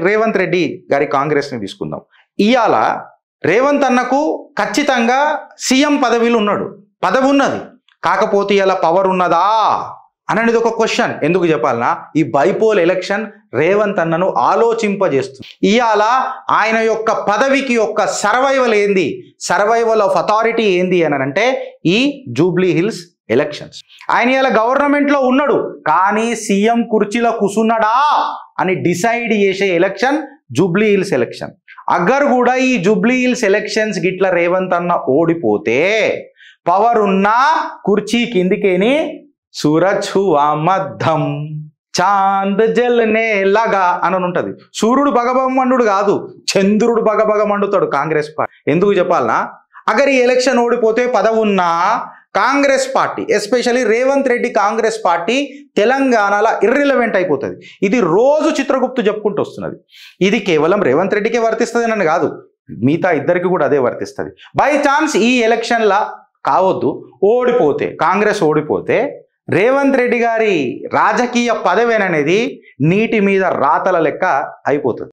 రేవంత్ రెడ్డి గారి కాంగ్రెస్ని తీసుకుందాం. ఇవాళ రేవంత్ అన్నకు ఖచ్చితంగా సీఎం పదవిలో ఉన్నాడు, పదవి ఉన్నది. కాకపోతే ఇలా పవర్ ఉన్నదా అనేది ఒక క్వశ్చన్. ఎందుకు చెప్పాలన్నా, ఈ బైపోల్ ఎలక్షన్ రేవంత్ అన్నను ఆలోచింపజేస్తుంది. ఇవాళ ఆయన యొక్క పదవికి యొక్క సర్వైవల్ ఏంది, సర్వైవల్ ఆఫ్ అథారిటీ ఏంది అని అంటే ఈ జూబ్లీ హిల్స్ ఎలక్షన్స్. ఆయన ఇలా గవర్నమెంట్లో ఉన్నాడు, కానీ సీఎం కుర్చీలో కూసున్నాడా అని డిసైడ్ చేసే ఎలక్షన్ జూబ్లీ హిల్స్ ఎలక్షన్. అగ్గర్ కూడా ఈ జూబ్లీ హిల్స్ ఎలక్షన్స్ గిట్ల రేవంత్ అన్న ఓడిపోతే పవర్ ఉన్నా కుర్చీ కిందికేని సూరజ్ హువా మద్దం చాంద్ జల్నే లగా అని ఉంటుంది. సూర్యుడు బగబగమండు కాదు, చంద్రుడు బగబగ మండుతాడు కాంగ్రెస్ పార్టీ. ఎందుకు చెప్పాలనా, అగర్ ఈ ఎలక్షన్ ఓడిపోతే పదవి ఉన్నా Congress party, especially Revanth Reddy Congress party తెలంగాణలో ఇర్రిలవెంట్ అయిపోతుంది. ఇది రోజు చిత్రగుప్తు చెప్పుకుంటూ వస్తున్నది. ఇది కేవలం రేవంత్ రెడ్డికే వర్తిస్తుంది అని కాదు, మిగతా ఇద్దరికి కూడా అదే వర్తిస్తుంది. బై ఛాన్స్ ఈ ఎలక్షన్లా కావద్దు ఓడిపోతే, కాంగ్రెస్ ఓడిపోతే రేవంత్ రెడ్డి గారి రాజకీయ పదవి అనేది నీటి మీద రాతల లెక్క అయిపోతుంది.